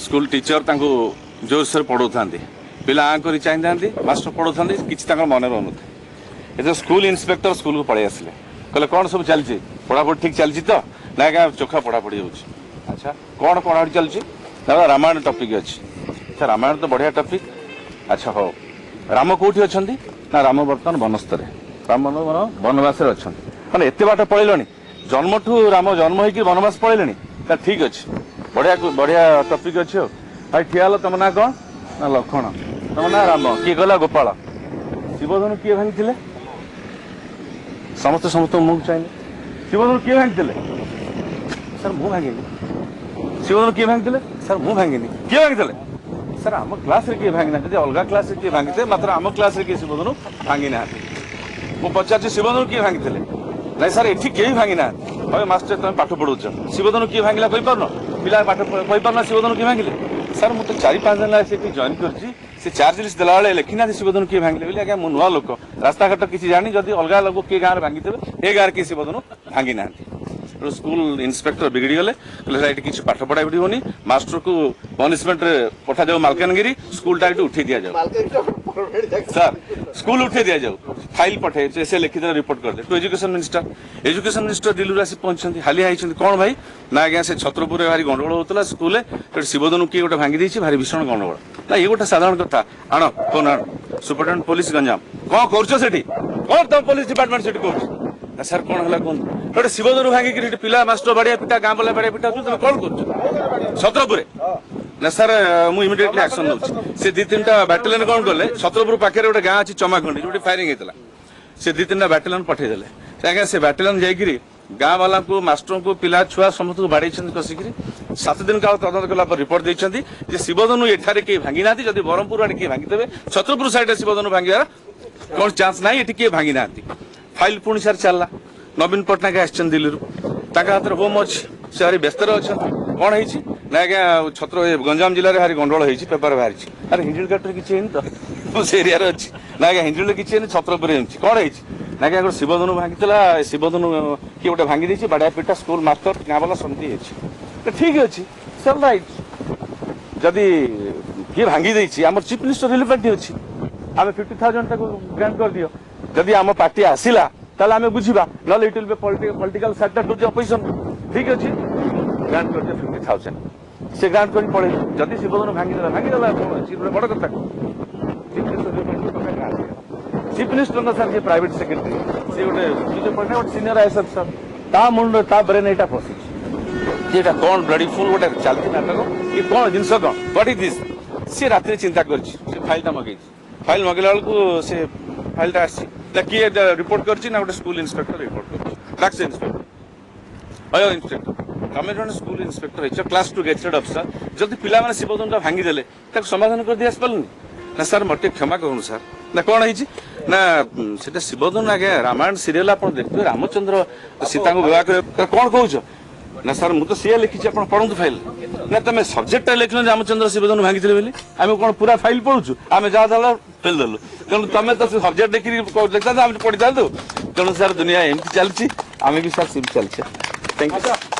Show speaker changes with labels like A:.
A: School teacher जोरसोर पढ़ाऊ था पिला आ कर चाहिए मास्टर पढ़ाऊ कि मन रोन था स्कूल इन्स्पेक्टर स्कूल को पलि आसिले कहले कौन सब चलती पढ़ापढ़ी ठीक चलती तो ना क्या चोखा पढ़ापढ़ी हो अच्छा कौन पढ़ापढ़ी चलती रामायण टपिक अच्छी अच्छा रामायण तो बढ़िया टपिक अच्छा हो राम कौटी अच्छा ना राम बर्तमान वनस्तर राम वनवास अच्छा मैंने एत बाट पलैल जन्म ठू राम जन्म हो वनवास पलैले ठीक अच्छे बढ़िया बढ़िया टपिक अच्छे भाई ठिया तुम ना कौन ना लक्ष्मण तुम ना राम किए गला गोपाल शिवधनु किए भांगी समस्त समस्त मुझे चाहिए शिवधनु किए भांगी सर मु भांगिनी शिवधनु किए भांगी सर मु भांगिनी किए भांगी सर आम क्लास रे किए भांगी ना अलग क्लास रे किए भांगी मात्र आम क्लास रे किए शिवधनु भांगी ना मु पचार शिवधनु किए भांगी नहीं सर एठी केही भांगी ना भाई मास्टर तुम पाठ पढ़ाऊच शिवधनु किए भांगिला कहि पारनो पिला पाठ कहि पारना शिवधनु किए भांगिले सर मुझे 4-5 दिन लगे से जॉइन कर चार्ज लिस्ट देला बेले लिखी ना शिवधनु किए भांगिले बोले आज्ञा मु नुआ लोक रास्ता घाट किसी जानी जदि अलग लोक किए गाँव भांगी थे ए गाँव किए शिवधनु भांगी ना स्कूल इन्स्पेक्टर बिगड़ी गले कहले किसी पाठ पढ़ा पड़ोनी मास्टर को पनिशमेंट पठा जाऊ मालकानगिरी स्कूल टाइम उठे दि जाऊ सर स्कूल उठे दि जाऊ फाइल पठे से लिखित रिपोर्ट कर दे टू एजुकेशन मिनिस्टर दिल्ली आसी पहुंची हालिया होती कौन भाई ना आज्ञा से छत्रपुर भारी गंडगोल होता स्कूल शिवधनु किए गोटे भांगी देती भारी भीषण गंडगोल ना ये गोटे साधारण कथा आण फोन आण सुपरिटेडेंट पुलिस गंजाम कौन कर कौन तुम पुलिस डिपार्टमेंट से कर सर कौन है कहूँ गोटे शिवधनु भांगी पिला मास्टर बाड़िया पिटा गाँ बोला बाड़िया पिटा तुम कौन कर छत्रपुर ना सर मुझे इमिडिएटली एक्शन नौची से 2-3टा बैटालियन कौन कले छत्रपुर पाखे गोटे गाँ अच्छी चमाखंडी जो फायरिंग होता से 2-3टा बैटालियन पठेदेले आज्ञा से बैटालियन जाकि गाँ वाला को मास्टर को पिला छुआ समस्त को बाड़े कसिक 7 दिन काल तदंत कला रिपोर्ट देते शिवधनु एठारे किए भांगी ना जब ब्रह्मपुर आड़े किए भांगी छत्रपुर साइड शिवधनु भांगार कौन चान्स ना ये किए भांगी ना फाइल पुणी सार चलला नवीन पट्टनायक आसन दिल्ली हाथ में होम अच्छी से भारी व्यस्त अच्छा कौन है ना आज्ञा छत्र गंजाम जिले में भारी गंडगोल हो पेपर बाहरी अरे हिंजिल घाटे किसी तो से एरिया अच्छी ना आज्ञा हिंजिल किसी छत्रपुर कौन है ना आज्ञा गोटे शिवधनु भांगी शिवधनु किए गोटे भांगी देती बाड़िया पिटा स्कूल मास्टर गाँ वाला समझी ठीक अच्छे सब राइट जदि किए भांगी देती आम चीफ मिनिस्टर रिलीफ पार्टी अच्छी आम 50,000 ग्रांट कर दियो जदि आम पार्टी आसला ताले आम बुझा ना it will be political sector to the opposition ठीक अच्छे ग्रांट कर 50,000 से ग्रांट कर पड़े जदि शिवधनु भांगी बड़ कथा चीफ मिनिस्टर सर जी प्राइवेट सेक्रेटरी सी गोटे सीनियर आईएएस अफिसर ता मुंड ता ब्रेन एटा फसी कौन ब्लडी फुल गोटे चलती नाटक ये कौन जिनस कौन व्हाट इज दिस सी रात चिंता कर फाइलटा मगेई फाइल मगेला बेलू से फाइलटा आसी किए रिपोर्ट कर गोटे स्कूल इन्स्पेक्टर रिपोर्ट कर इन्स्पेक्टर अयो इन्स्पेक्टर तमें जो स्कूल इन्स्पेक्टर हो क्लास 2 गेजेटेड अफिसर जब पिला मैंने शिवधनु भांगी देले समाधान कर दी आसपारूनी ना सर मत क्षमा कहूँ सर ना कौन है ना से शिवधनु आज्ञा रामायण सीरियल आप देखते रामचंद्र सीता को विवाह कर कौन कौच ना सर मुझे सी लिखी आप पढ़ु फाइल ना तुम सब्जेक्ट लिख रामचंद्र शिवधनु भांगी बोली आम कौन पूरा फाइल पढ़ुचु आम जहाँ देल फेलदेलु तेणु तुम तो सब्जेक्ट देखिए लिखा आम पढ़ी था तेणु सर दुनिया एमती चलती आम भी सर सिम चलचे थैंक यू।